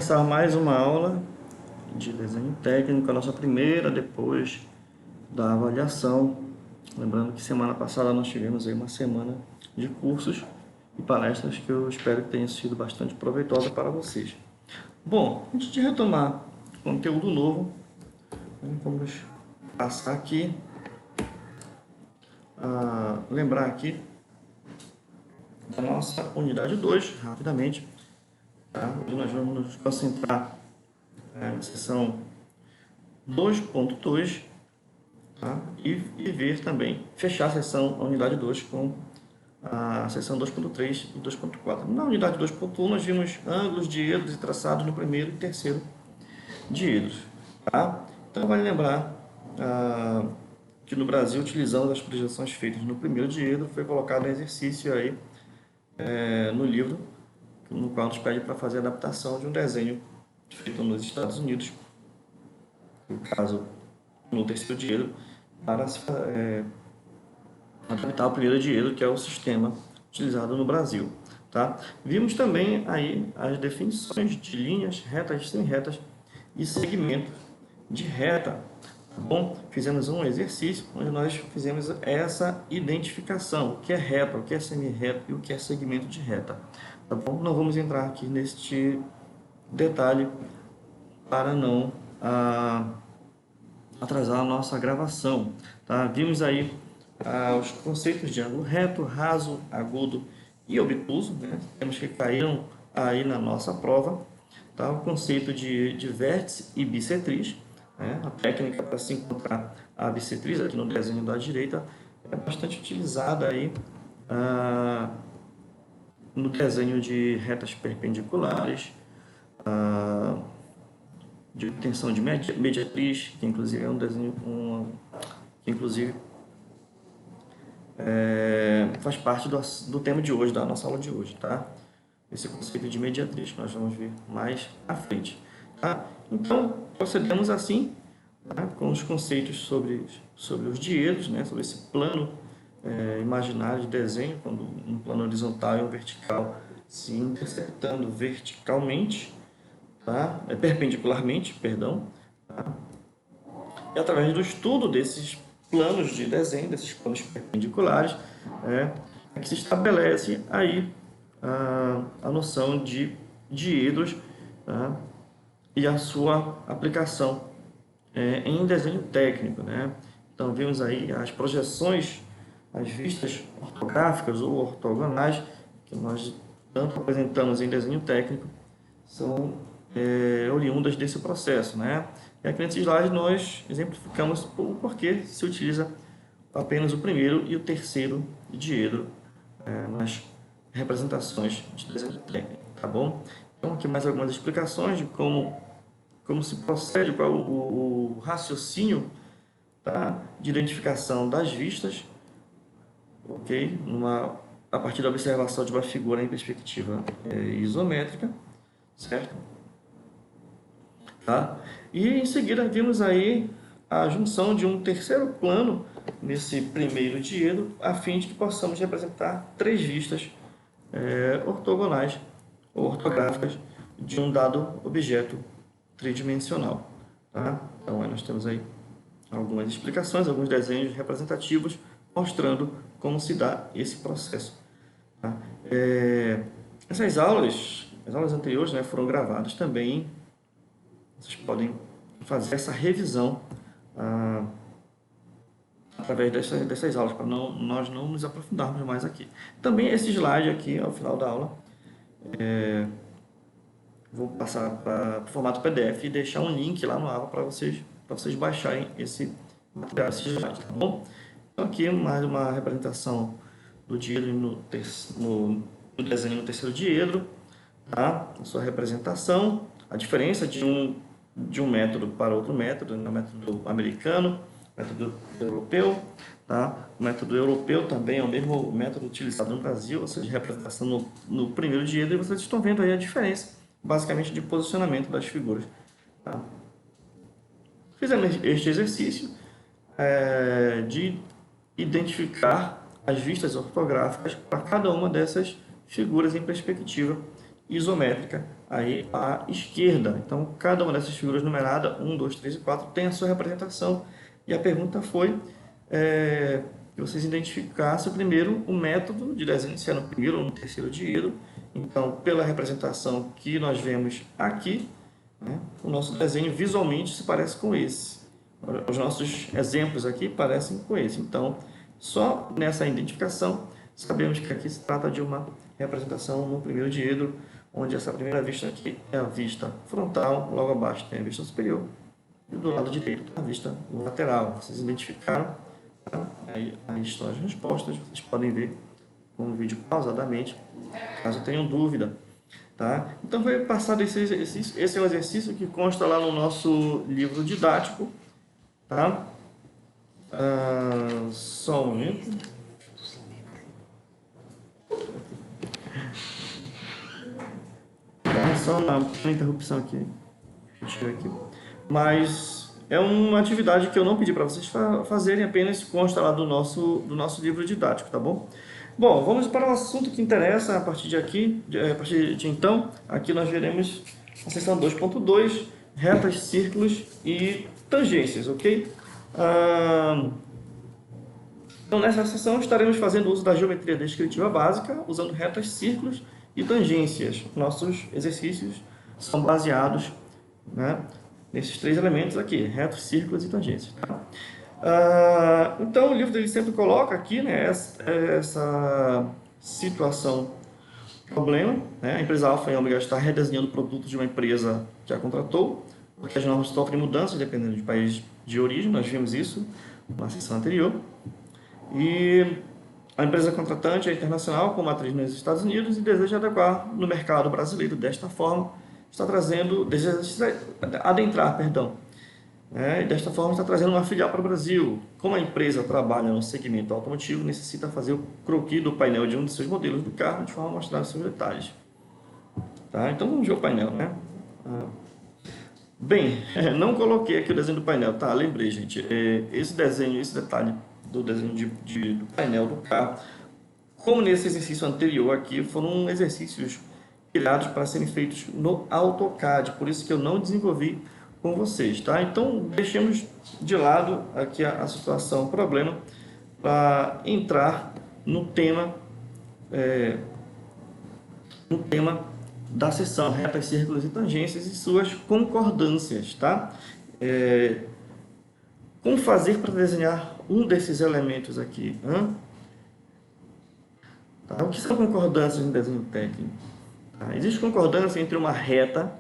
começar mais uma aula de desenho técnico, a nossa primeira depois da avaliação. Lembrando que semana passada nós tivemos aí uma semana de cursos e palestras que eu espero que tenha sido bastante proveitosa para vocês. Bom, antes de retomar conteúdo novo, vamos passar aqui a lembrar aqui da nossa unidade 2, rapidamente. Tá? Hoje nós vamos nos concentrar na seção 2.2, tá? e ver também, fechar a seção, a unidade 2 com a seção 2.3 e 2.4. Na unidade 2.1 nós vimos ângulos, diedros e traçados no primeiro e terceiro diedros. Tá? Então vale lembrar que no Brasil, utilizando as projeções feitas no primeiro diedro, foi colocado um exercício aí no livro, no qual nos pede para fazer a adaptação de um desenho feito nos Estados Unidos, no caso, no terceiro diedro, para adaptar o primeiro diedro, que é o sistema utilizado no Brasil. Tá? Vimos também aí as definições de linhas retas, semi-retas e segmentos de reta. Tá bom? Fizemos um exercício onde nós fizemos essa identificação, o que é reta, o que é semi-reta e o que é segmento de reta. Tá bom? Não vamos entrar aqui neste detalhe para não atrasar a nossa gravação. Tá? Vimos aí os conceitos de ângulo reto, raso, agudo e obtuso, né? Temos que caíram aí na nossa prova. Tá? O conceito de vértice e bissetriz, né? A técnica para se encontrar a bissetriz aqui no desenho da direita é bastante utilizada aí no desenho de retas perpendiculares, de tensão de mediatriz, que inclusive é um desenho que inclusive faz parte do tema de hoje, da nossa aula de hoje, tá? Esse conceito de mediatriz que nós vamos ver mais à frente, tá? Então, procedemos assim, tá? Com os conceitos sobre os diedros, né? Sobre esse plano imaginário de desenho, quando um plano horizontal e um vertical se interceptando verticalmente, tá? Perpendicularmente, perdão, tá? E através do estudo desses planos de desenho, desses planos perpendiculares, é que se estabelece aí a noção de diedros, tá? E a sua aplicação em desenho técnico, né? Então vimos aí as projeções, as vistas ortográficas ou ortogonais, que nós tanto apresentamos em desenho técnico, são oriundas desse processo, né? E aqui nesse slide nós exemplificamos o porquê se utiliza apenas o primeiro e o terceiro diedro nas representações de desenho técnico, tá bom? Então aqui mais algumas explicações de como se procede, qual o raciocínio, tá? De identificação das vistas, ok? A partir da observação de uma figura em perspectiva isométrica, certo? Tá? E em seguida vimos aí a junção de um terceiro plano nesse primeiro diedro, a fim de que possamos representar três vistas ortogonais ou ortográficas de um dado objeto tridimensional. Tá? Então aí nós temos aí algumas explicações, alguns desenhos representativos mostrando como se dá esse processo. Tá? Essas aulas, as aulas anteriores, né, foram gravadas também. Vocês podem fazer essa revisão através dessas aulas, para nós não nos aprofundarmos mais aqui. Também esse slide aqui, ao final da aula, vou passar para o formato PDF e deixar um link lá no AVA para vocês baixarem esse material, esse slide, tá bom? Então aqui mais uma representação do diedro no desenho no terceiro diedro, tá? A sua representação, a diferença de um método para outro método, no método americano, método europeu, tá? O método europeu também é o mesmo método utilizado no Brasil, ou seja, representação no primeiro diedro, e vocês estão vendo aí a diferença, basicamente, de posicionamento das figuras, tá? Fizemos este exercício de identificar as vistas ortográficas para cada uma dessas figuras em perspectiva isométrica aí à esquerda. Então, cada uma dessas figuras numeradas, 1, 2, 3 e 4, tem a sua representação. E a pergunta foi que vocês identificassem primeiro o método de desenho, se é no primeiro ou no terceiro díedo. Então, pela representação que nós vemos aqui, né, o nosso desenho visualmente se parece com esse. Os nossos exemplos aqui parecem com esse. Então, só nessa identificação, sabemos que aqui se trata de uma representação no primeiro díedo, onde essa primeira vista aqui é a vista frontal, logo abaixo tem a vista superior, e do lado direito a vista lateral. Vocês identificaram? Tá? Aí estão as respostas, vocês podem ver com o vídeo pausadamente, caso tenham dúvida. Tá? Então, foi passado esse exercício. Esse é o exercício que consta lá no nosso livro didático. Tá? Só um momento. Só uma interrupção aqui. Mas é uma atividade que eu não pedi para vocês fazerem, apenas consta lá do nosso livro didático, tá bom? Bom, vamos para o assunto que interessa a partir de aqui, a partir de então. Aqui nós veremos a seção 2.2, retas, círculos e tangências, ok? Então, nessa sessão estaremos fazendo uso da geometria descritiva básica, usando retas, círculos e tangências. Nossos exercícios são baseados, né, nesses três elementos aqui, retos, círculos e tangências. Tá? Então, o livro dele sempre coloca aqui, né, essa situação, problema, né? A empresa Alfa e Ômega está redesenhando produtos de uma empresa que a contratou, porque as normas sofrem mudanças dependendo do país de origem, nós vimos isso na sessão anterior. E a empresa contratante é internacional, com matriz nos Estados Unidos, e deseja adequar no mercado brasileiro. Desta forma, deseja adentrar, e desta forma está trazendo uma filial para o Brasil. Como a empresa trabalha no segmento automotivo, necessita fazer o croquis do painel de um de seus modelos do carro, de forma a mostrar os seus detalhes. Tá? Então vamos ver o painel, né? Bem, não coloquei aqui o desenho do painel, tá? Lembrei, gente. Esse detalhe do desenho do painel do carro, como nesse exercício anterior aqui, foram exercícios criados para serem feitos no AutoCAD, por isso que eu não desenvolvi com vocês, tá? Então, deixemos de lado aqui a situação, o problema, para entrar no tema da seção retas, círculos e tangências e suas concordâncias, tá? Como fazer para desenhar um desses elementos aqui? Tá? O que são concordâncias no desenho técnico? Tá? Existe concordância entre uma reta,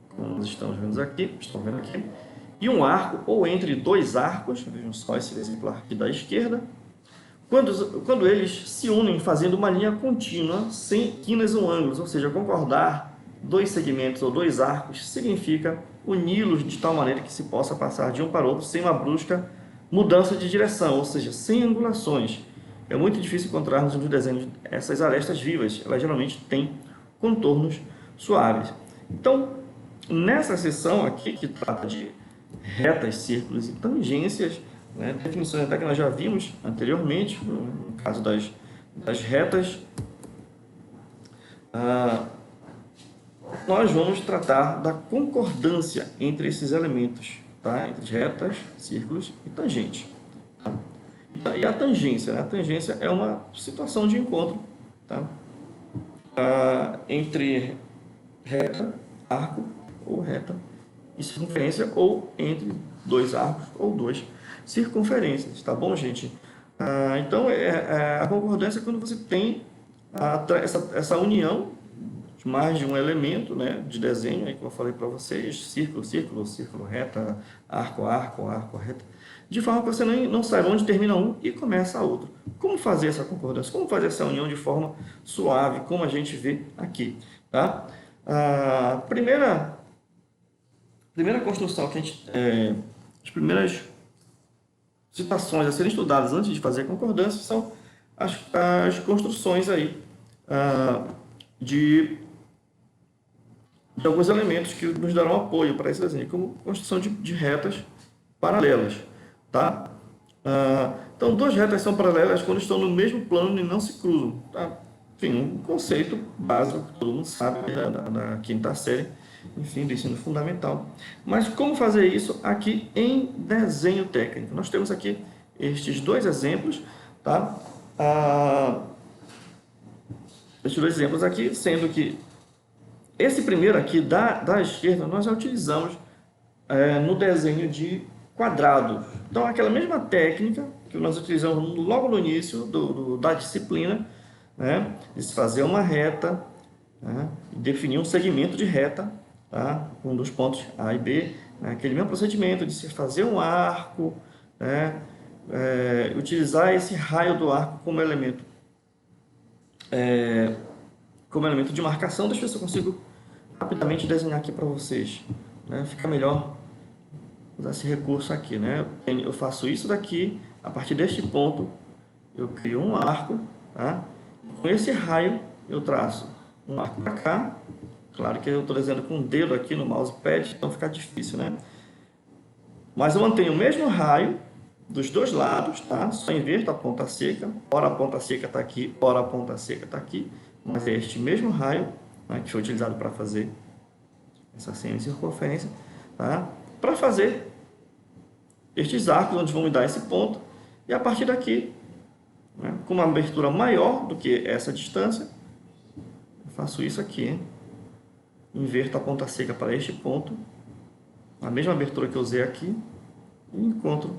como nós estão vendo aqui, e um arco, ou entre dois arcos, vejam só esse exemplar aqui da esquerda, quando eles se unem fazendo uma linha contínua, sem quinas ou ângulos, ou seja, concordar dois segmentos ou dois arcos significa uni-los de tal maneira que se possa passar de um para o outro sem uma brusca mudança de direção, ou seja, sem angulações. É muito difícil encontrarmos nos desenhos essas arestas vivas, elas geralmente têm contornos suaves. Então, nessa seção aqui, que trata de retas, círculos e tangências, né, definições até que nós já vimos anteriormente, no caso das retas, nós vamos tratar da concordância entre esses elementos, tá? Entre retas, círculos e tangentes. Tá? E a tangência, né? A tangência é uma situação de encontro, tá? Entre reta, arco ou reta e circunferência, ou entre dois arcos ou duas circunferências, tá bom, gente? Então, a concordância é quando você tem essa união de mais de um elemento, né, de desenho, aí, como eu falei para vocês, círculo, círculo, círculo, reta, arco, arco, arco, reta, de forma que você não saiba onde termina um e começa outro. Como fazer essa concordância? Como fazer essa união de forma suave, como a gente vê aqui, tá? A primeira construção que a gente... as primeiras situações a serem estudadas antes de fazer a concordância são as construções aí de alguns elementos que nos darão apoio para esse desenho, como construção de retas paralelas, tá? Então, duas retas são paralelas quando estão no mesmo plano e não se cruzam, tá? enfim, um conceito básico que todo mundo sabe da quinta série, enfim, do ensino fundamental. Mas como fazer isso aqui em desenho técnico? Nós temos aqui estes dois exemplos, tá? Estes dois exemplos aqui, sendo que esse primeiro aqui da esquerda nós já utilizamos no desenho de quadrados. Então, aquela mesma técnica que nós utilizamos logo no início da disciplina, né, de se fazer uma reta, né, e definir um segmento de reta, tá, com dos pontos A e B, né, aquele mesmo procedimento de se fazer um arco, né, utilizar esse raio do arco como elemento de marcação. Deixa eu ver se eu consigo rapidamente desenhar aqui para vocês, né, fica melhor usar esse recurso aqui, né? Eu faço isso daqui, a partir deste ponto eu crio um arco, tá? Com esse raio eu traço um arco para cá. Claro que eu estou desenhando com o dedo aqui no mousepad, então fica difícil, né? Mas eu mantenho o mesmo raio dos dois lados, tá? Só inverto a ponta seca, ora a ponta seca está aqui, ora a ponta seca está aqui, mas é este mesmo raio, né, que foi utilizado para fazer essa semicircunferência, tá? Para fazer estes arcos onde vão me dar esse ponto, e a partir daqui, né, com uma abertura maior do que essa distância, eu faço isso aqui, hein? Inverto a ponta seca para este ponto, a mesma abertura que eu usei aqui, e encontro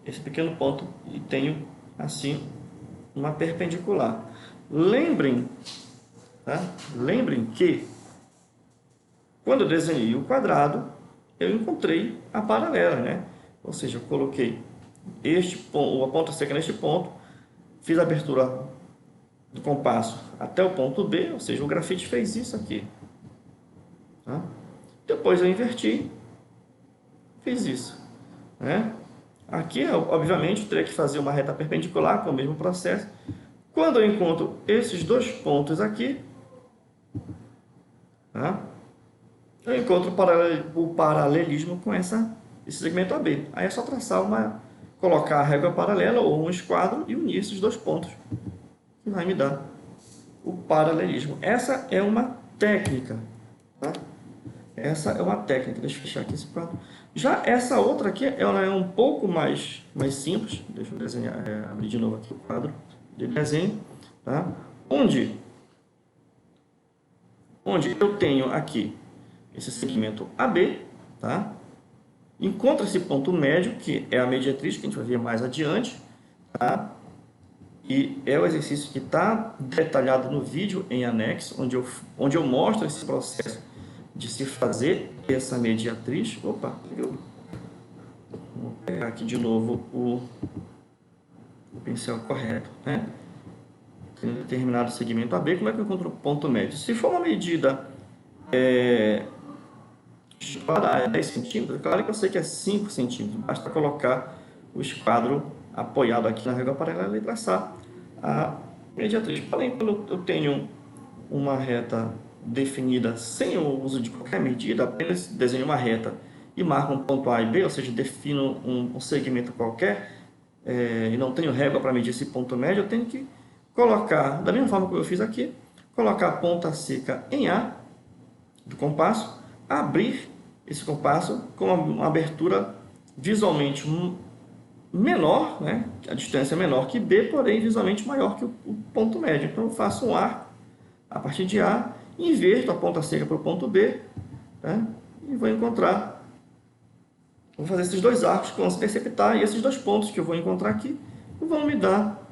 esse pequeno ponto e tenho assim uma perpendicular. Lembrem, tá? Lembrem que quando eu desenhei o quadrado, eu encontrei a paralela, né? Ou seja, eu coloquei este ponto, a ponta seca neste ponto, fiz a abertura do compasso até o ponto B, ou seja, o grafite fez isso aqui, tá? Depois eu inverti, fiz isso, né? Aqui, obviamente, eu teria que fazer uma reta perpendicular com o mesmo processo. Quando eu encontro esses dois pontos aqui, tá? Eu encontro o paralelismo com esse segmento AB. Aí é só traçar colocar a régua paralela ou um esquadro e unir esses dois pontos, que vai me dar o paralelismo. Essa é uma técnica, tá? Essa é uma técnica. Deixa eu fechar aqui esse quadro. Já essa outra aqui, ela é um pouco mais simples. Deixa eu desenhar, abrir de novo aqui o quadro de desenho, tá? Onde eu tenho aqui esse segmento AB, tá? Encontra esse ponto médio, que é a mediatriz, que a gente vai ver mais adiante, tá? E é o exercício que está detalhado no vídeo em anexo, onde eu mostro esse processo de se fazer essa mediatriz. Opa, vou pegar aqui de novo o pincel correto, né? Tem determinado segmento AB, como é que eu encontro o ponto médio? Se for uma medida é 10 centímetros, claro que eu sei que é 5 centímetros, basta colocar o esquadro apoiado aqui na régua paralela e traçar a mediatriz. Porém, quando eu tenho uma reta definida sem o uso de qualquer medida, apenas desenho uma reta e marco um ponto A e B, ou seja, defino um segmento qualquer, e não tenho régua para medir esse ponto médio, eu tenho que colocar, da mesma forma que eu fiz aqui, colocar a ponta seca em A do compasso, abrir esse compasso com uma abertura visualmente menor, né? A distância é menor que B, porém visualmente maior que o ponto médio. Então eu faço um arco a partir de A, inverto a ponta seca para o ponto B, né? E vou encontrar, vou fazer esses dois arcos que vão se perceptar, e esses dois pontos que eu vou encontrar aqui vão me dar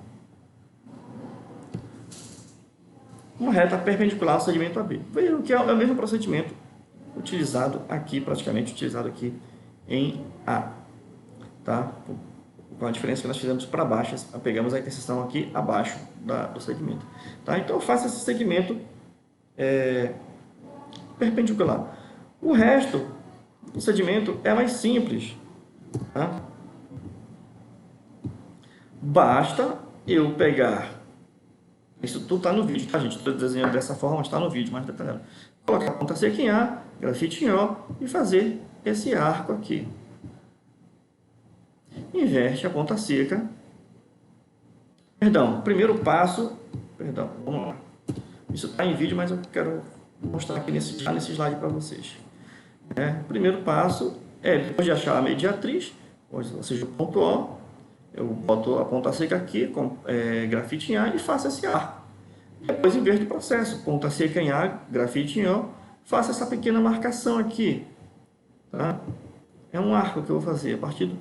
uma reta perpendicular ao segmento AB. Vejam que é o mesmo procedimento utilizado aqui, praticamente utilizado aqui em A, tá? Com a diferença que nós fizemos para baixo, pegamos a interseção aqui abaixo do segmento, tá? Então eu faço esse segmento perpendicular. O resto do segmento é mais simples, tá? Basta eu pegar, isso tudo está no vídeo, tá, gente? Estou desenhando dessa forma, mas está no vídeo mais detalhado. Colocar a ponta seca em A, grafite em O e fazer esse arco aqui. Inverte a ponta seca. Perdão, primeiro passo Perdão, vamos lá. Isso está em vídeo, mas eu quero mostrar aqui nesse slide para vocês. O primeiro passo é, depois de achar a mediatriz, ou seja, o ponto O, eu boto a ponta seca aqui, grafite em A e faço esse arco. Depois inverto o processo, ponta seca em A, grafite em O, faço essa pequena marcação aqui. Tá? É um arco que eu vou fazer a partir do...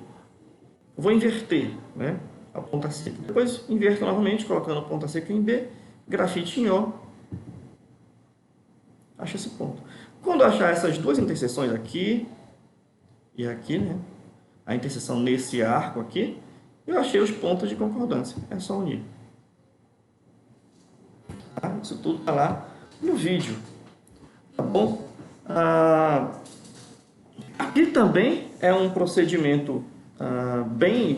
Vou inverter, né, a ponta seca. Depois inverto novamente, colocando a ponta seca em B, grafite em O. Acho esse ponto. Quando achar essas duas interseções aqui e aqui, né, a interseção nesse arco aqui, eu achei os pontos de concordância. É só unir. Tá? Isso tudo está lá no vídeo. Tá bom? Aqui também é um procedimento bem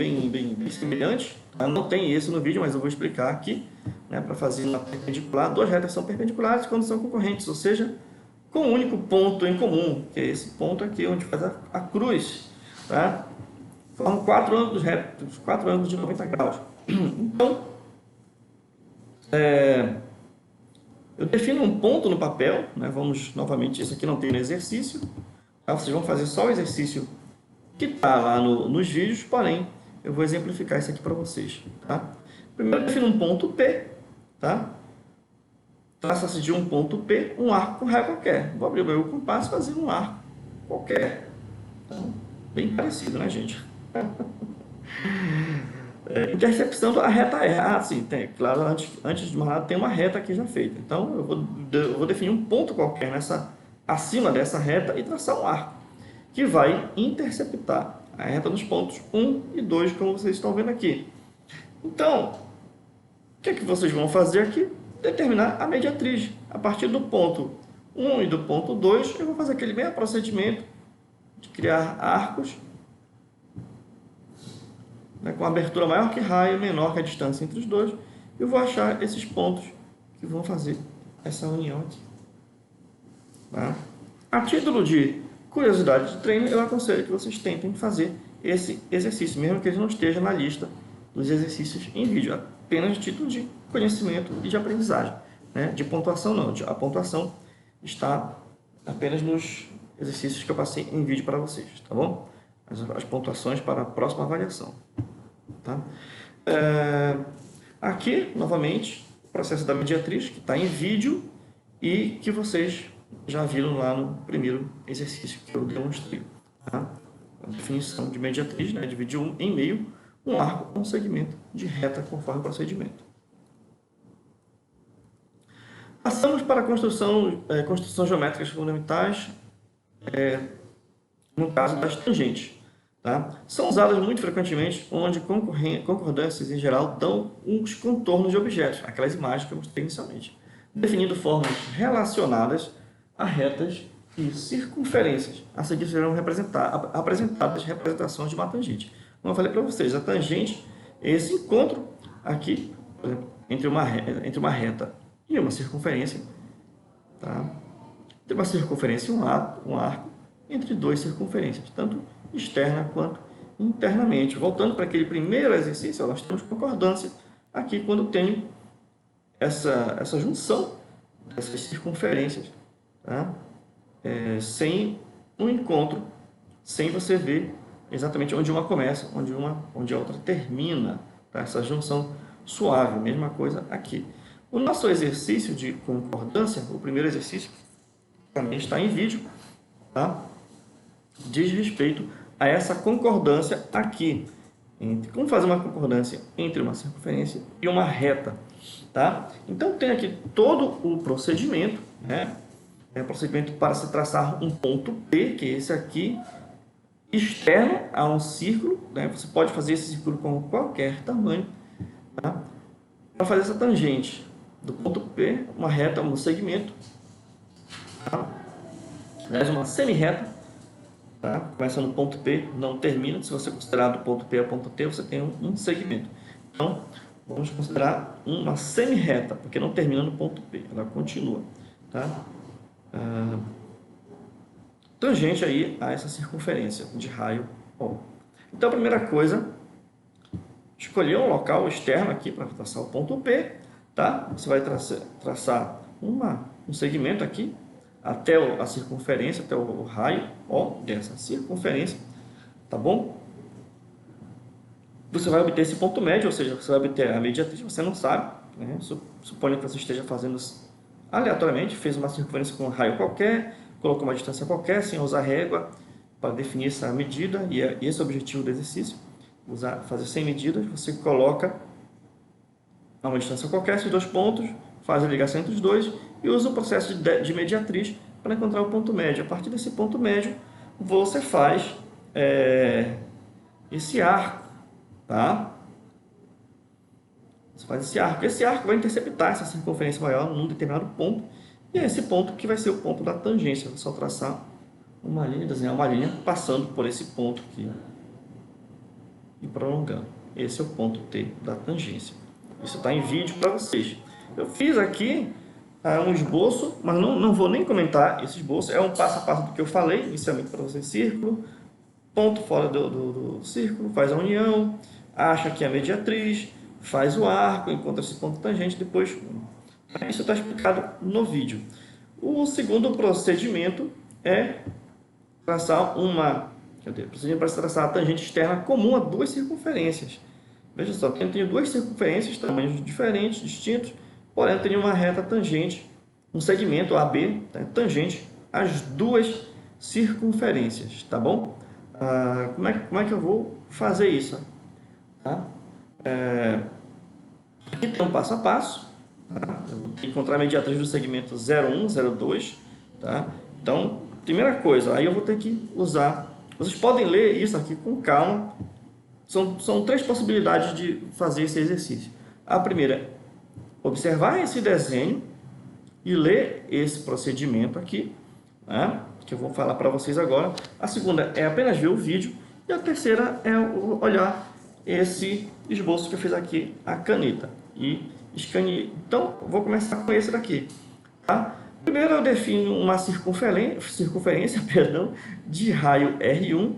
semelhante. Não tem esse no vídeo, mas eu vou explicar aqui, né, para fazer uma perpendicular. Duas retas são perpendiculares quando são concorrentes, ou seja, com um único ponto em comum, que é esse ponto aqui, onde faz a cruz. Tá? Formam 4 ângulos retos, 4 ângulos de 90 graus. Então, eu defino um ponto no papel, né? Vamos novamente, esse aqui não tem no exercício, tá? Vocês vão fazer só o exercício que está lá nos vídeos, porém, eu vou exemplificar isso aqui para vocês. Tá? Primeiro, eu defino um ponto P, tá? Traça-se de um ponto P um arco com raio qualquer. Vou abrir o meu compasso e fazer um arco qualquer. Então, bem parecido, né, gente? Intercepção da reta R. Sim, tem. Claro, antes de mais nada, tem uma reta aqui já feita. Então, eu vou definir um ponto qualquer acima dessa reta e traçar um arco, que vai interceptar a reta nos pontos 1 e 2, como vocês estão vendo aqui. Então, o que vocês vão fazer aqui? Determinar a mediatriz. A partir do ponto 1 e do ponto 2, eu vou fazer aquele mesmo procedimento de criar arcos, né, com abertura maior que raio, menor que a distância entre os dois. Eu vou achar esses pontos que vão fazer essa união aqui. Tá? A título de curiosidade de treino, eu aconselho que vocês tentem fazer esse exercício, mesmo que ele não esteja na lista dos exercícios em vídeo, apenas de título de conhecimento e de aprendizagem. Né? De pontuação não, a pontuação está apenas nos exercícios que eu passei em vídeo para vocês, tá bom? As pontuações para a próxima avaliação. Tá? Aqui, novamente, o processo da mediatriz, que está em vídeo e que vocês já viram lá no primeiro exercício que eu demonstrei. Tá? A definição de mediatriz, né? Dividir em meio um arco com um segmento de reta conforme o procedimento. Passamos para a construções geométricas fundamentais, no caso das tangentes. Tá? São usadas muito frequentemente, onde concordâncias em geral dão uns contornos de objetos, aquelas imagens que eu mostrei inicialmente, definindo formas relacionadas a retas e circunferências. A seguir serão apresentadas representações de uma tangente. Como eu falei para vocês, a tangente é esse encontro aqui, por exemplo, entre uma reta e uma circunferência. Tá? Entre uma circunferência e um arco, entre duas circunferências, tanto externa quanto internamente. Voltando para aquele primeiro exercício, nós temos concordância aqui quando tenho essa junção dessas circunferências, tá? Sem um encontro, sem você ver exatamente onde uma começa, onde a outra termina, tá? Essa junção suave, mesma coisa aqui. O nosso exercício de concordância, o primeiro exercício, também está em vídeo, tá? Diz respeito a essa concordância aqui. Como fazer uma concordância entre uma circunferência e uma reta. Tá? Então, tem aqui todo o procedimento, né? É um procedimento para se traçar um ponto P, que é esse aqui, externo a um círculo. Né? Você pode fazer esse círculo com qualquer tamanho. Tá? Para fazer essa tangente do ponto P, uma reta, um segmento. Tá? Aliás, uma semi-reta. Tá? Começa no ponto P, não termina. Se você considerar do ponto P a ponto T, você tem um segmento. Então, vamos considerar uma semi-reta, porque não termina no ponto P, ela continua. Tá? Tangente aí a essa circunferência de raio O. Então, a primeira coisa, escolher um local externo aqui para traçar o ponto P. tá? Você vai traçar um segmento aqui até a circunferência, até o raio, ó, dessa circunferência, tá bom? Você vai obter esse ponto médio, ou seja, você vai obter a mediatriz, você não sabe, né? Suponha que você esteja fazendo aleatoriamente, fez uma circunferência com um raio qualquer, colocou uma distância qualquer, sem usar régua, para definir essa medida, e esse é o objetivo do exercício, fazer sem medidas, você coloca a uma distância qualquer, esses dois pontos, faz a ligação entre os dois, e usa o processo de mediatriz para encontrar o ponto médio. A partir desse ponto médio, você faz esse arco, tá? Você faz esse arco vai interceptar essa circunferência maior num determinado ponto, e é esse ponto que vai ser o ponto da tangência. É só traçar uma linha, desenhar uma linha passando por esse ponto aqui e prolongando. Esse é o ponto T da tangência. Isso está em vídeo para vocês. Eu fiz aqui um esboço, mas não vou nem comentar esse esboço. É um passo a passo do que eu falei inicialmente para vocês. Círculo, ponto fora do círculo, faz a união, acha aqui a mediatriz, faz o arco, encontra esse ponto tangente, depois... Isso está explicado no vídeo. O segundo procedimento é traçar procedimento para traçar a tangente externa comum a duas circunferências. Veja só, eu tenho duas circunferências, tamanhos diferentes, distintos, porém eu tenho uma reta tangente, um segmento AB, tá, tangente às duas circunferências, tá bom? Como é que eu vou fazer isso? Tá? Aqui tem um passo a passo. Tá? Eu vou encontrar a mediatriz do segmento 01, 02. Tá? Então, primeira coisa, aí eu vou ter que usar... Vocês podem ler isso aqui com calma. São três possibilidades de fazer esse exercício. A primeira é observar esse desenho e ler esse procedimento aqui, né, que eu vou falar para vocês agora. A segunda é apenas ver o vídeo. E a terceira é olhar esse esboço que eu fiz aqui, a caneta, e escaneei. Então, vou começar com esse daqui. Tá? Primeiro eu defino uma circunferência de raio R1,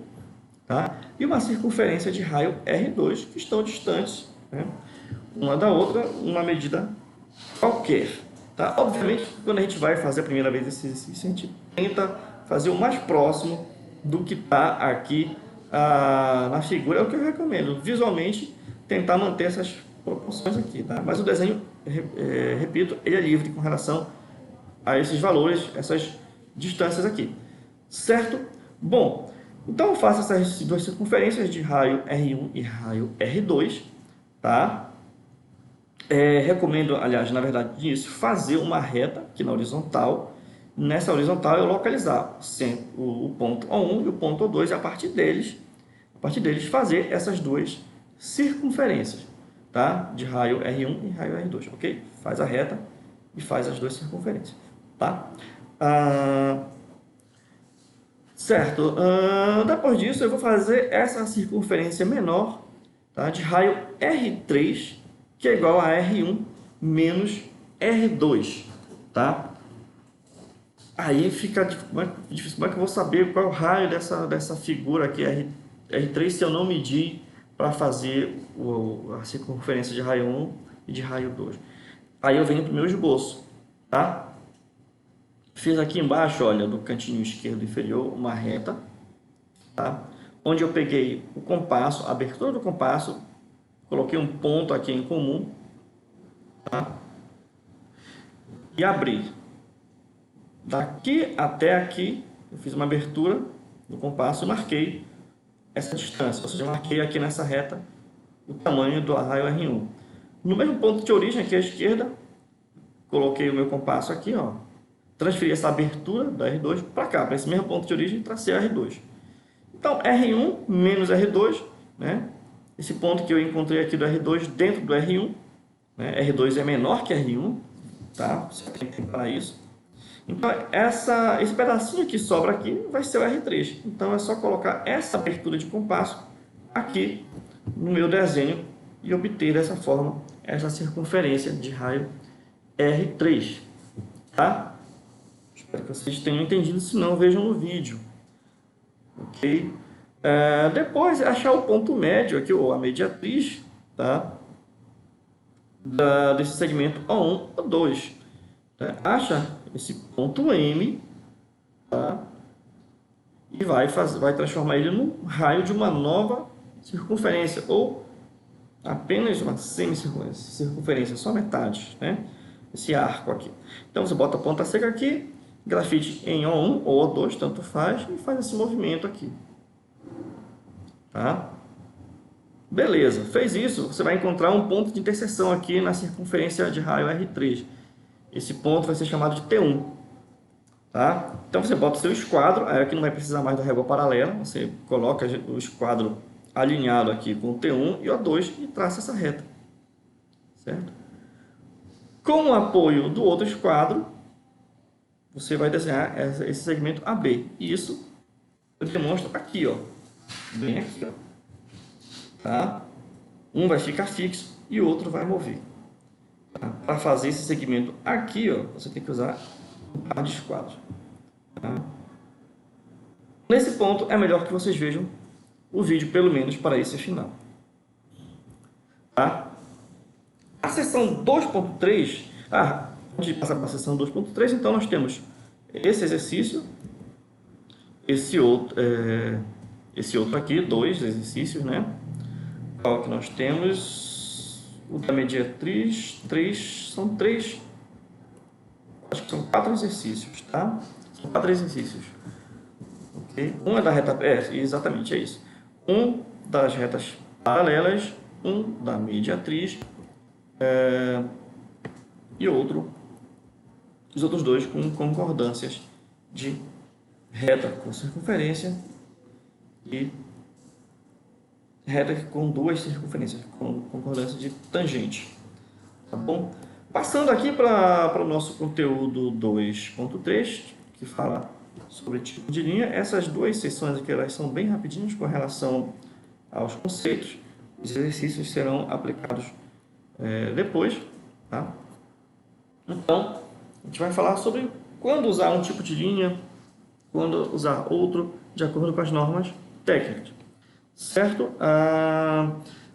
tá? E uma circunferência de raio R2, que estão distantes, né, uma da outra, uma medida qualquer. Tá? Obviamente, quando a gente vai fazer a primeira vez esse exercício, a gente tenta fazer o mais próximo do que está aqui na figura. É o que eu recomendo, visualmente, tentar manter essas proporções aqui. Tá? Mas o desenho, repito, ele é livre com relação a esses valores, essas distâncias aqui. Certo? Bom, então eu faço essas duas circunferências de raio R1 e raio R2, tá? Recomendo, aliás, na verdade, isso, fazer uma reta aqui na horizontal. Nessa horizontal eu localizar o ponto O1 e o ponto O2 e a partir deles fazer essas duas circunferências, tá? De raio R1 e raio R2, ok? Faz a reta e faz as duas circunferências, tá? Certo, depois disso eu vou fazer essa circunferência menor, tá, de raio R3, que é igual a R1 menos R2, tá? Aí fica difícil, como é que eu vou saber qual é o raio dessa figura aqui, R3, se eu não medir para fazer a circunferência de raio 1 e de raio 2? Aí eu venho para o meu esboço, tá? Fiz aqui embaixo, olha, no cantinho esquerdo inferior, uma reta, tá? Onde eu peguei o compasso, a abertura do compasso, coloquei um ponto aqui em comum, tá? E abri. Daqui até aqui, eu fiz uma abertura do compasso e marquei essa distância, ou seja, marquei aqui nessa reta o tamanho do raio R1. No mesmo ponto de origem, aqui à esquerda, coloquei o meu compasso aqui, ó, transferi essa abertura da R2 para cá, para esse mesmo ponto de origem, e tracei a R2. Então, R1 menos R2, né? Esse ponto que eu encontrei aqui do R2 dentro do R1, né? R2 é menor que R1, tá? Você tem que lembrar isso. Então, esse pedacinho que sobra aqui vai ser o R3. Então, é só colocar essa abertura de compasso aqui no meu desenho e obter dessa forma essa circunferência de raio R3, tá? Espero que vocês tenham entendido, se não, vejam no vídeo. Ok? Depois, achar o ponto médio aqui, ou a mediatriz, tá? desse segmento O1 ou 2. Tá? Acha esse ponto M, tá? E vai transformar ele num raio de uma nova circunferência, ou apenas uma semicircunferência, só metade, né? Esse arco aqui. Então você bota a ponta seca aqui, grafite em O1 ou O2, tanto faz, e faz esse movimento aqui. Tá? Beleza, fez isso, você vai encontrar um ponto de interseção aqui na circunferência de raio R3. Esse ponto vai ser chamado de T1. Tá? Então você bota o seu esquadro, aí aqui não vai precisar mais da régua paralela, você coloca o esquadro alinhado aqui com o T1 e o O2 e traça essa reta. Certo? Com o apoio do outro esquadro, você vai desenhar esse segmento AB. E isso eu demonstro aqui, ó, bem aqui, ó. Tá? Um vai ficar fixo e o outro vai mover. Tá? Para fazer esse segmento aqui, ó, você tem que usar um par de esquadros. Tá? Nesse ponto é melhor que vocês vejam o vídeo pelo menos para esse final. Tá? A seção 2.3, antes de passar para a seção 2.3, então nós temos esse exercício, esse outro aqui, 2 exercícios, né? Qual que nós temos? O da mediatriz, são 3, acho que são 4 exercícios, tá? São 4 exercícios. Ok? Um é da reta, exatamente, é isso. Um das retas paralelas, um da mediatriz, e os outros dois com concordâncias de reta com circunferência e reta com duas circunferências, com concordância de tangente. Tá bom? Passando aqui para o nosso conteúdo 2.3, que fala sobre tipo de linha, essas duas sessões aqui elas são bem rapidinhas com relação aos conceitos. Os exercícios serão aplicados depois. Tá? Então, a gente vai falar sobre quando usar um tipo de linha, quando usar outro, de acordo com as normas técnicas. Certo?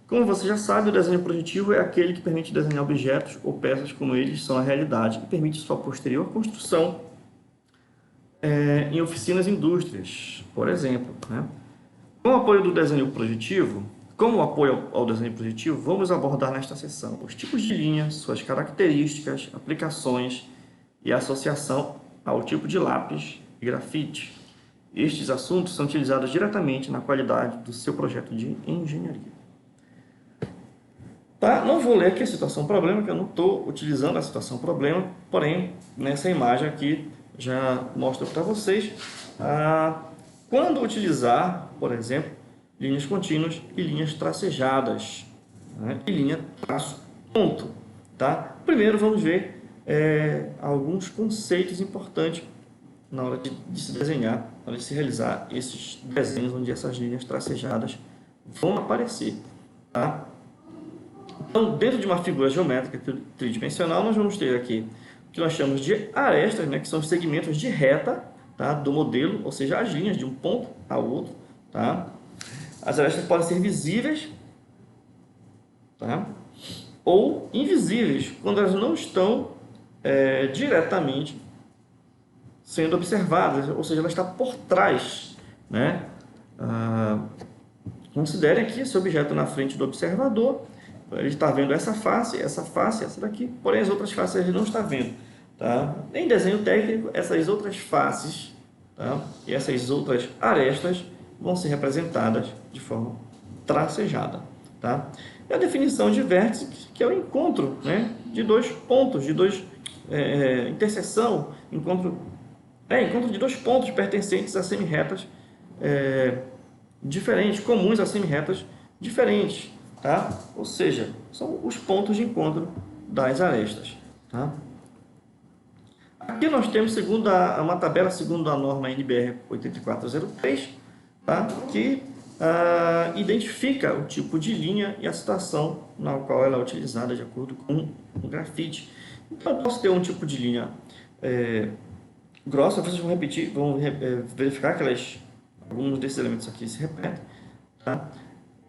Como você já sabe, o desenho projetivo é aquele que permite desenhar objetos ou peças como eles são a realidade e permite sua posterior construção em oficinas e indústrias, por exemplo. Né? Com o apoio do desenho projetivo, como apoio ao desenho projetivo, vamos abordar nesta seção os tipos de linha, suas características, aplicações e associação ao tipo de lápis e grafite. Estes assuntos são utilizados diretamente na qualidade do seu projeto de engenharia. Tá? Não vou ler aqui a situação problema, que eu não estou utilizando a situação problema, porém, nessa imagem aqui já mostro para vocês quando utilizar, por exemplo, linhas contínuas e linhas tracejadas, né? E linha traço ponto. Tá? Primeiro vamos ver alguns conceitos importantes na hora de se desenhar, na hora de se realizar esses desenhos onde essas linhas tracejadas vão aparecer. Tá? Então, dentro de uma figura geométrica tridimensional, nós vamos ter aqui o que nós chamamos de arestas, né, que são os segmentos de reta, tá, do modelo, ou seja, as linhas de um ponto ao outro. Tá? As arestas podem ser visíveis, tá, ou invisíveis, quando elas não estão diretamente sendo observadas, ou seja, ela está por trás. Né? Considere aqui esse objeto na frente do observador. Ele está vendo essa face, essa daqui, porém as outras faces ele não está vendo. Tá? Em desenho técnico, essas outras faces, tá, e essas outras arestas vão ser representadas de forma tracejada. Tá? E a definição de vértice, que é o encontro, né, de dois pontos, de dois interseção, encontro de dois pontos pertencentes a semi-retas diferentes, comuns a semi-retas diferentes. Tá? Ou seja, são os pontos de encontro das arestas. Tá? Aqui nós temos uma tabela segundo a norma NBR 8403, tá? Que identifica o tipo de linha e a situação na qual ela é utilizada de acordo com o grafite. Então, eu posso ter um tipo de linha grossa, vocês vão verificar que alguns desses elementos aqui se repetem. Tá?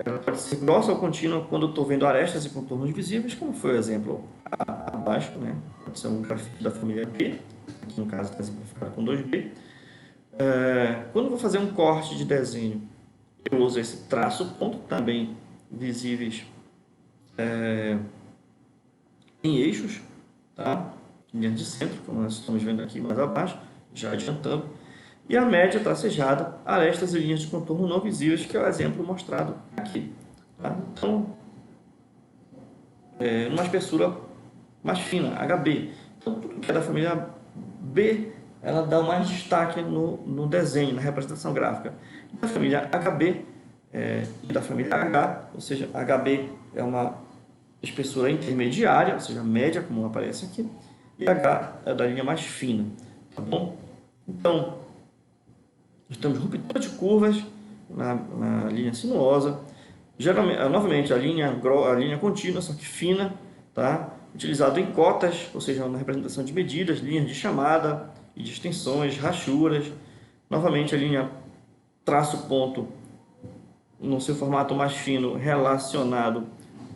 Ela pode ser grossa ou contínua quando eu estou vendo arestas e contornos visíveis, como foi o exemplo abaixo, né? Pode ser um grafite da família B, aqui no caso está exemplificado com 2B. Quando eu vou fazer um corte de desenho, eu uso esse traço ponto, também visíveis em eixos, tá? Linha de centro, como nós estamos vendo aqui mais abaixo, já adiantando. E a média tracejada, arestas e linhas de contorno não visíveis, que é o exemplo mostrado aqui. Tá? Então, numa espessura mais fina, HB. Então, tudo que é da família B, ela dá mais destaque no desenho, na representação gráfica. Da família HB e da família H, ou seja, HB é uma espessura intermediária, ou seja, média, como aparece aqui, e H é da linha mais fina, tá bom? Então, nós temos ruptura de curvas na linha sinuosa, geralmente, novamente, a linha contínua, só que fina, tá? Utilizado em cotas, ou seja, na representação de medidas, linhas de chamada e de extensões, rachuras. Novamente, a linha traço ponto no seu formato mais fino relacionado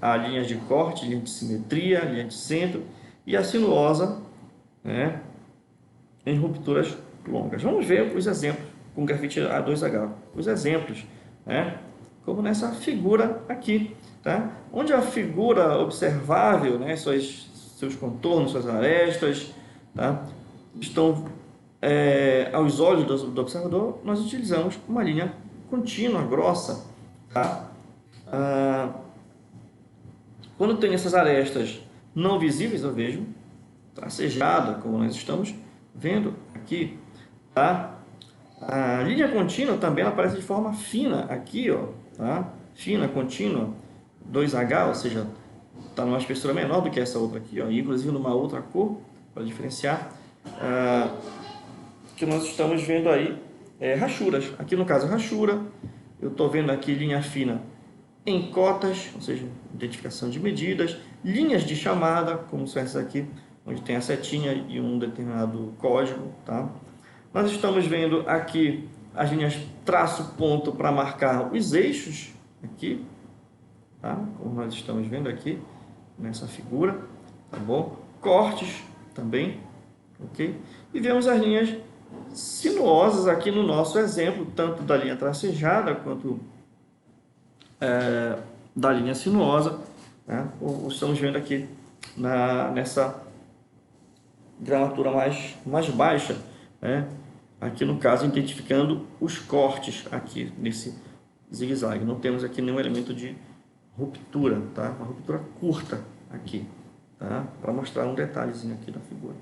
a linhas de corte, linha de simetria, linha de centro, e a sinuosa, né, em rupturas longas. Vamos ver os exemplos com grafite A2H. Os exemplos, né, como nessa figura aqui, tá? Onde a figura observável, né, seus contornos, suas arestas, tá, estão aos olhos do observador, nós utilizamos uma linha contínua, grossa, tá? Quando tem essas arestas não visíveis, eu vejo tracejada, como nós estamos vendo aqui, tá? A linha contínua também ela aparece de forma fina aqui, ó, tá? Fina, contínua, 2H, ou seja, está numa espessura menor do que essa outra aqui, ó, inclusive numa outra cor, para diferenciar, que nós estamos vendo aí rachuras. Aqui no caso rachura, eu estou vendo aqui linha fina em cotas, ou seja, identificação de medidas, linhas de chamada, como são essas aqui, onde tem a setinha e um determinado código, tá? Nós estamos vendo aqui as linhas traço ponto para marcar os eixos aqui, tá? Como nós estamos vendo aqui nessa figura, tá bom? Cortes também, ok? E vemos as linhas sinuosas aqui no nosso exemplo, tanto da linha tracejada quanto da linha sinuosa, né? Estamos vendo aqui nessa gramatura mais baixa, né? Aqui no caso identificando os cortes aqui nesse zigue-zague. Não temos aqui nenhum elemento de ruptura, tá? Uma ruptura curta aqui, tá? Para mostrar um detalhezinho aqui da figura.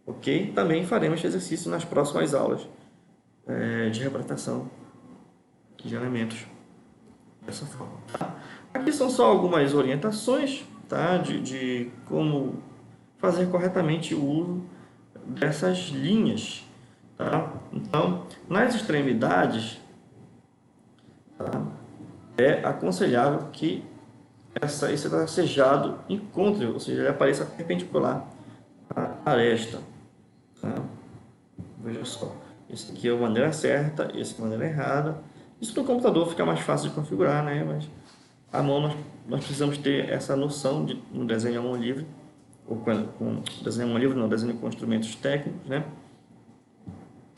Ok? Também faremos esse exercício nas próximas aulas de representação de elementos dessa forma. Tá? Aqui são só algumas orientações, tá? de como fazer corretamente o uso dessas linhas. Tá? Então, nas extremidades, tá? É aconselhável que esse tracejado encontre, ou seja, ele apareça perpendicular à aresta. Tá? Veja só, esse aqui é a maneira certa, esse aqui é a maneira errada. Isso no computador fica mais fácil de configurar, né? Mas à mão nós precisamos ter essa noção no desenho à mão livre, ou com desenho à mão livre, não, desenho com instrumentos técnicos, né?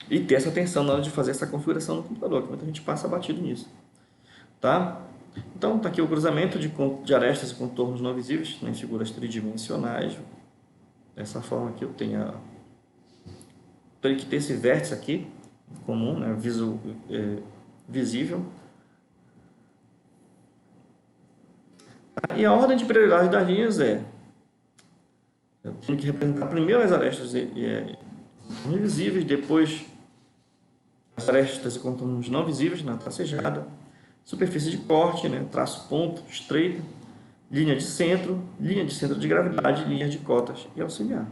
E ter essa atenção na hora de fazer essa configuração no computador, que muita gente passa batido nisso. Tá? Então, está aqui o cruzamento de arestas e contornos não visíveis em figuras tridimensionais. Dessa forma aqui eu tenho que ter esse vértice aqui, comum, né? Visível. E a ordem de prioridade das linhas eu tenho que representar primeiro as arestas invisíveis, depois as arestas e contornos não visíveis na tracejada, superfície de corte, né, traço ponto, estreita, linha de centro de gravidade, linha de cotas e auxiliar.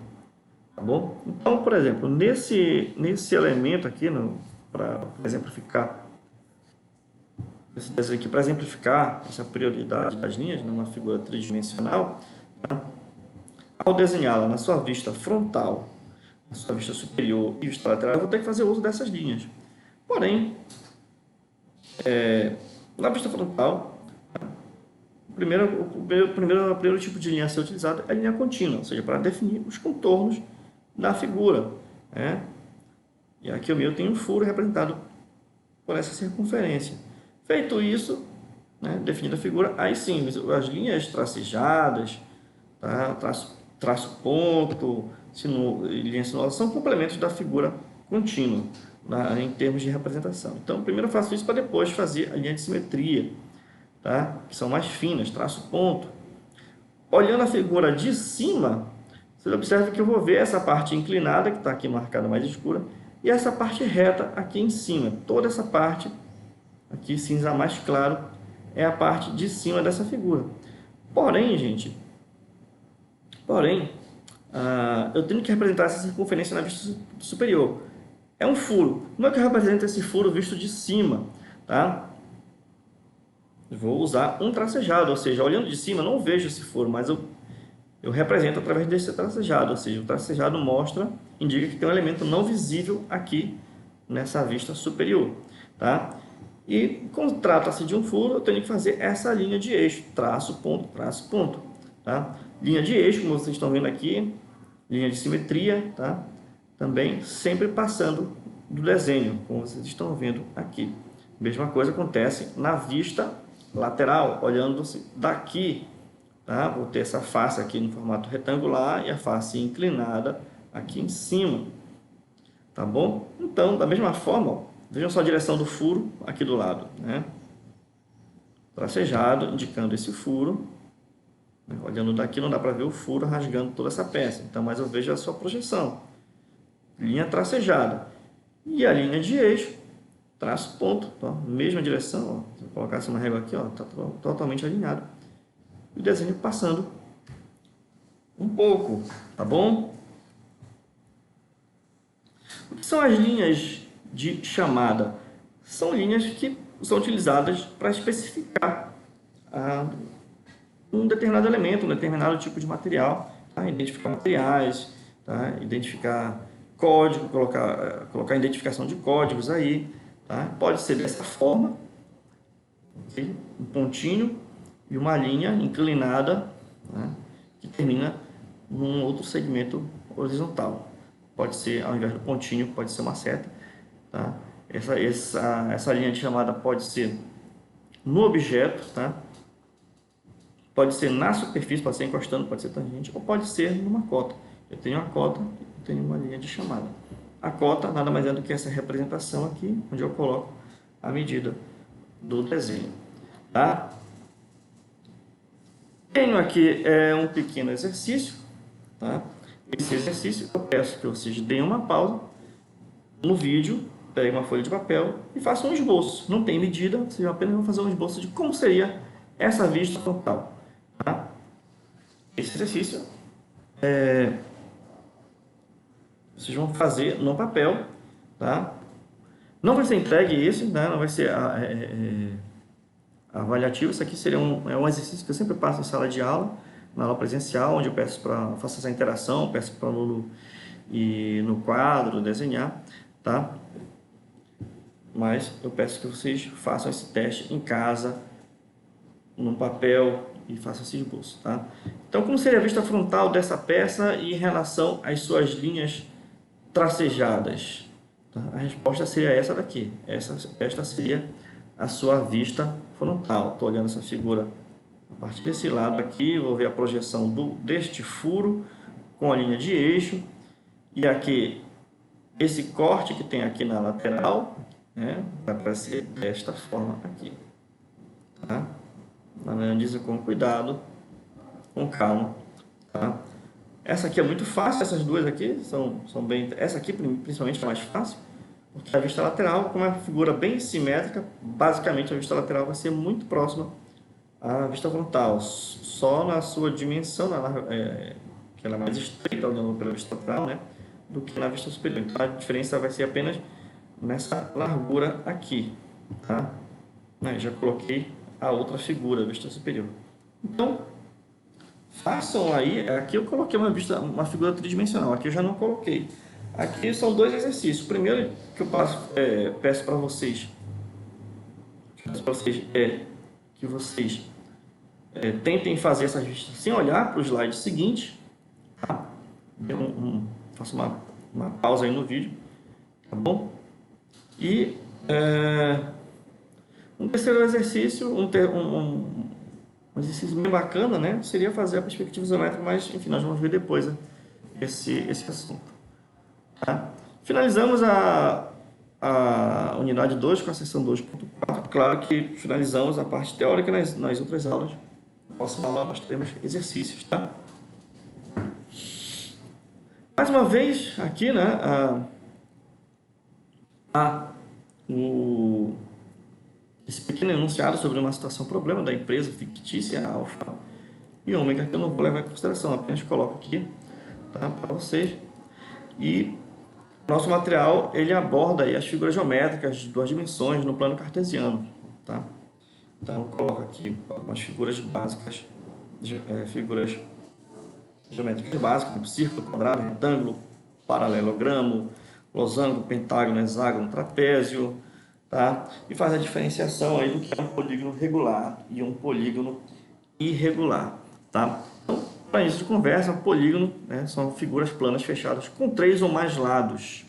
Tá bom? Então, por exemplo, nesse elemento aqui, para exemplificar, esse desenho aqui, para exemplificar essa prioridade das linhas numa figura tridimensional, tá? Ao desenhá-la na sua vista frontal, na sua vista superior e vista lateral, eu vou ter que fazer uso dessas linhas. Porém, na vista frontal, primeiro tipo de linha a ser utilizado é a linha contínua, ou seja, para definir os contornos da figura, né? E aqui o meu tem um furo representado por essa circunferência. Feito isso, né, definida a figura, aí sim, as linhas tracejadas, tá? Traço ponto, linha sinuosa, são complementos da figura contínua, em termos de representação. Então, primeiro eu faço isso para depois fazer a linha de simetria, tá? Que são mais finas, traço ponto. Olhando a figura de cima, você observa que eu vou ver essa parte inclinada, que está aqui marcada mais escura, e essa parte reta aqui em cima. Toda essa parte, aqui cinza mais claro, é a parte de cima dessa figura. Porém, gente, eu tenho que representar essa circunferência na vista superior. É um furo. Como é que eu represento esse furo visto de cima? Tá? Vou usar um tracejado, ou seja, olhando de cima, não vejo esse furo, mas eu represento através desse tracejado, ou seja, o tracejado indica que tem um elemento não visível aqui nessa vista superior, tá? E quando trata-se de um furo, eu tenho que fazer essa linha de eixo, traço, ponto, tá? Linha de eixo, como vocês estão vendo aqui, linha de simetria, tá? Também sempre passando do desenho, como vocês estão vendo aqui. Mesma coisa acontece na vista lateral, olhando-se daqui, tá? Vou ter essa face aqui no formato retangular e a face inclinada aqui em cima, tá bom? Então, da mesma forma, ó, vejam só a direção do furo aqui do lado, né? Tracejado, indicando esse furo. Olhando daqui não dá para ver o furo rasgando toda essa peça, então, mas eu vejo a sua projeção. Linha tracejada. E a linha de eixo, traço ponto, ó, mesma direção, ó. Se eu colocasse uma régua aqui, ó, tá totalmente alinhado. E o desenho passando um pouco, tá bom? O que são as linhas de chamada? São linhas que são utilizadas para especificar um determinado elemento, um determinado tipo de material, tá? Identificar materiais, tá? Identificar código, colocar identificação de códigos aí, tá? Pode ser dessa forma, okay? Um pontinho e uma linha inclinada, né, que termina num outro segmento horizontal. Pode ser, ao invés do pontinho, pode ser uma seta, tá? Essa linha de chamada pode ser no objeto, tá? Pode ser na superfície, pode ser encostando, pode ser tangente, ou pode ser numa cota. Eu tenho a cota, eu tenho uma linha de chamada. A cota nada mais é do que essa representação aqui, onde eu coloco a medida do desenho, tá? Tenho aqui um pequeno exercício, tá? Esse exercício eu peço que vocês deem uma pausa no vídeo, peguem uma folha de papel e façam um esboço. Não tem medida, vocês apenas vão fazer um esboço de como seria essa vista frontal, tá? Esse exercício vocês vão fazer no papel, tá? Não vai ser entregue esse, né? Não vai ser avaliativo. Isso aqui seria um exercício que eu sempre passo em sala de aula, na aula presencial, onde eu peço para faça essa interação, peço para o aluno ir no quadro, desenhar, tá? Mas eu peço que vocês façam esse teste em casa, no papel, e façam esse esboço, tá? Então, como seria a vista frontal dessa peça em relação às suas linhas tracejadas? Tá? A resposta seria essa daqui. Esta seria a sua vista frontal. Estou olhando essa figura a partir desse lado aqui, vou ver a projeção deste furo com a linha de eixo, e aqui esse corte que tem aqui na lateral, né, vai aparecer desta forma aqui, tá? Analise com cuidado, com calma, tá? Essa aqui é muito fácil, essas duas aqui são bem... Essa aqui principalmente é mais fácil, porque a vista lateral, como é uma figura bem simétrica, basicamente a vista lateral vai ser muito próxima à vista frontal, só na sua dimensão, que ela é mais estreita olhando pela vista lateral, né, do que na vista superior. Então a diferença vai ser apenas nessa largura aqui, tá? Já coloquei a outra figura, a vista superior. Então, façam aí, aqui eu coloquei uma figura tridimensional, aqui eu já não coloquei. Aqui são dois exercícios. O primeiro que eu peço para vocês é que vocês tentem fazer essas vistas sem olhar para o slide seguinte. Tá? Faço uma pausa aí no vídeo, tá bom? E um terceiro exercício, um exercício bem bacana, né? Seria fazer a perspectiva isométrica, mas enfim, nós vamos ver depois, né, esse assunto. Tá? Finalizamos a unidade 2 com a seção 2.4. Claro que finalizamos a parte teórica nas outras aulas. Na próxima aula nós teremos exercícios, tá? Mais uma vez, aqui, né, esse pequeno enunciado sobre uma situação problema da empresa fictícia alfa e ômega, que eu não vou levar em consideração, apenas coloco aqui, tá, para vocês. E nosso material, ele aborda aí as figuras geométricas de duas dimensões no plano cartesiano, tá? Então, coloco aqui algumas figuras básicas, figuras geométricas básicas, tipo círculo, quadrado, retângulo, paralelogramo, losango, pentágono, hexágono, trapézio, tá? E faz a diferenciação aí do que é um polígono regular e um polígono irregular, tá? Então, para isso de conversa, polígono, né, são figuras planas fechadas com 3 ou mais lados,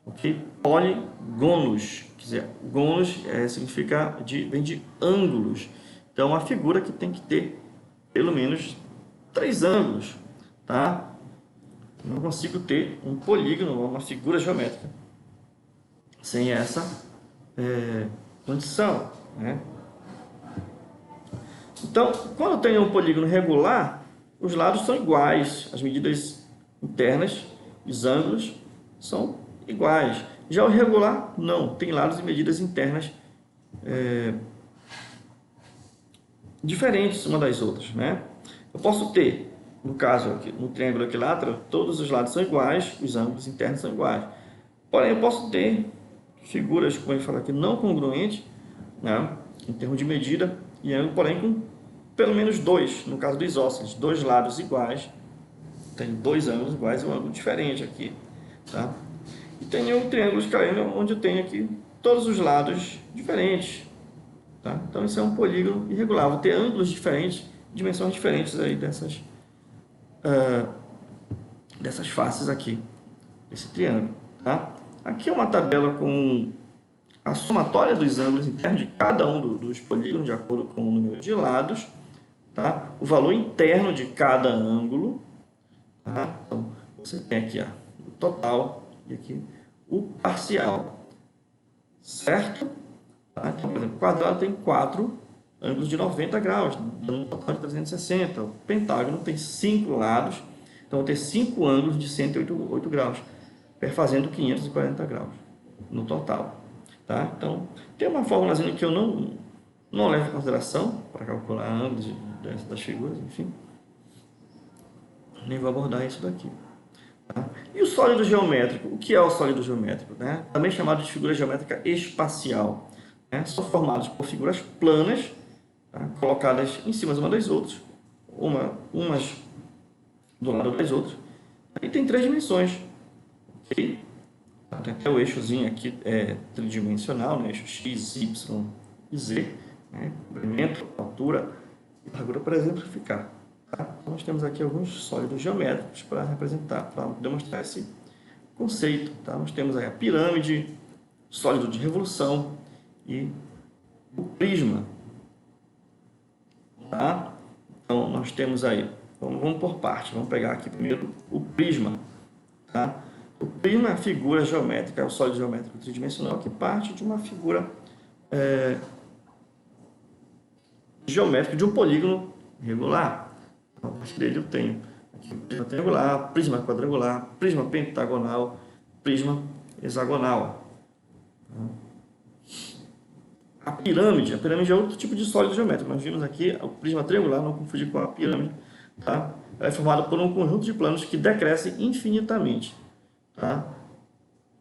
ok? Polígonos, quer dizer, gonos significa vem de ângulos. Então, uma figura que tem que ter pelo menos 3 ângulos, tá? Não consigo ter um polígono, uma figura geométrica, sem essa condição, né? Então, quando eu tenho um polígono regular, os lados são iguais, as medidas internas, os ângulos são iguais. Já o irregular, não, tem lados e medidas internas diferentes uma das outras, né? Eu posso ter, no caso aqui, no triângulo equilátero, todos os lados são iguais, os ângulos internos são iguais. Porém, eu posso ter figuras, como ele fala aqui, não congruentes, né, em termos de medida e ângulo, porém com pelo menos dois, no caso do isósceles, dois lados iguais, tem dois ângulos iguais e um ângulo diferente aqui, tá? E tem um triângulo escaleno onde eu tenho aqui todos os lados diferentes, tá? Então isso é um polígono irregular, vou ter ângulos diferentes, dimensões diferentes aí dessas faces aqui, desse triângulo, tá? Aqui é uma tabela com a somatória dos ângulos internos de cada um dos polígonos, de acordo com o número de lados, tá? O valor interno de cada ângulo, tá? Então, você tem aqui o total e aqui o parcial, certo? Tá? Então, por exemplo, o quadrado tem 4 ângulos de 90 graus, dando um total de 360. O pentágono tem 5 lados, então eu vou ter 5 ângulos de 108 graus, perfazendo 540 graus no total. Tá? Então, tem uma formulazinha que eu não levo em consideração para calcular ângulos das figuras, enfim. Nem vou abordar isso daqui. Tá? E o sólido geométrico? O que é o sólido geométrico? Né? Também chamado de figura geométrica espacial. Né? São formados por figuras planas, tá? Colocadas em cima uma das outras, umas do lado das outras. E tem 3 dimensões. Okay? Tem até o eixozinho aqui tridimensional, né? Eixo X, Y e Z, né? Comprimento, altura e largura para exemplificar. Tá? Então, nós temos aqui alguns sólidos geométricos para representar, para demonstrar esse conceito. Tá? Nós temos aí a pirâmide, sólido de revolução e o prisma. Tá? Então, nós temos aí, vamos por parte, vamos pegar aqui primeiro o prisma. Tá? O prisma é a figura geométrica, é o sólido geométrico tridimensional que parte de uma figura geométrica de um polígono regular. Então, a partir dele eu tenho aqui prisma triangular, prisma quadrangular, prisma pentagonal, prisma hexagonal. A pirâmide é outro tipo de sólido geométrico. Nós vimos aqui o prisma triangular, não confundir com a pirâmide. Tá? Ela é formada por um conjunto de planos que decrescem infinitamente. Tá?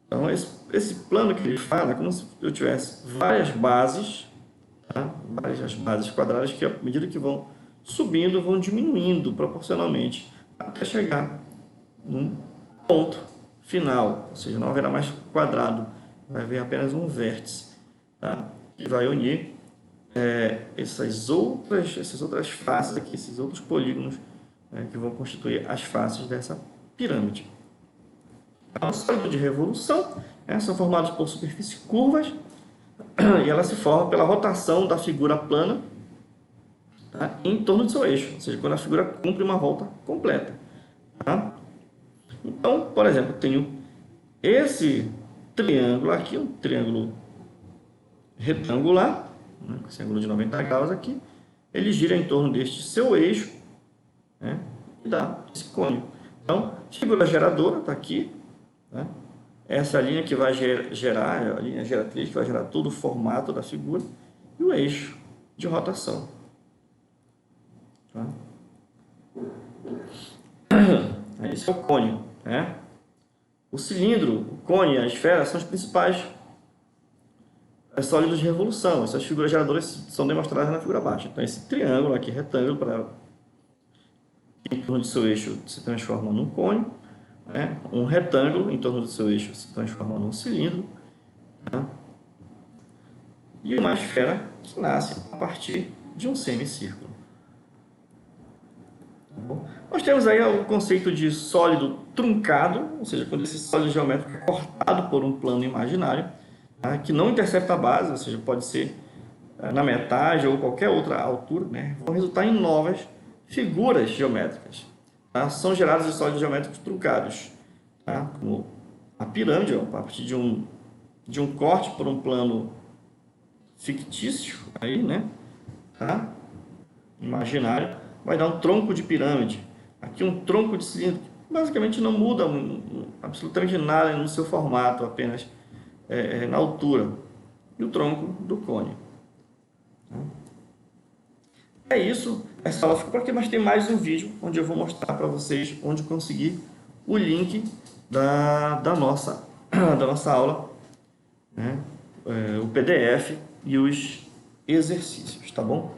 Então, esse plano que ele fala é como se eu tivesse várias bases, tá? Várias bases quadradas que, à medida que vão subindo, vão diminuindo proporcionalmente até chegar num ponto final, ou seja, não haverá mais quadrado, vai haver apenas um vértice, tá? Que vai unir essas outras faces aqui, esses outros polígonos que vão constituir as faces dessa pirâmide. O sólido de revolução são formados por superfícies curvas e ela se forma pela rotação da figura plana, tá, em torno do seu eixo, ou seja, quando a figura cumpre uma volta completa. Tá? Então, por exemplo, eu tenho esse triângulo aqui, um triângulo retangular, né, com esse ângulo de 90 graus aqui, ele gira em torno deste seu eixo, né, e dá esse cônio. Então, figura geradora está aqui, né, essa linha que vai gerar, a linha geratriz que vai gerar todo o formato da figura, e o eixo de rotação. Tá? Esse é o cônio. Né? O cilindro, o cone e a esfera são os principais sólidos de revolução. Essas figuras geradoras são demonstradas na figura abaixo. Então, esse triângulo aqui, retângulo, em torno do seu eixo se transforma num cone. Né? Um retângulo em torno do seu eixo se transforma num cilindro. Né? E uma esfera que nasce a partir de um semicírculo. Tá bom? Nós temos aí o conceito de sólido truncado, ou seja, quando esse sólido geométrico é cortado por um plano imaginário, tá, que não intercepta a base, ou seja, pode ser na metade ou qualquer outra altura, né, vão resultar em novas figuras geométricas. Tá? São gerados de sólidos geométricos truncados, tá? Como a pirâmide, ó, a partir de um corte por um plano fictício, aí, né, tá? Imaginário, vai dar um tronco de pirâmide. Aqui um tronco de cilindro, que basicamente não muda absolutamente nada no seu formato, apenas na altura. E o tronco do cone. É isso, essa aula fica por aqui, mas tem mais um vídeo onde eu vou mostrar para vocês onde conseguir o link da nossa aula, né? O PDF e os exercícios, tá bom?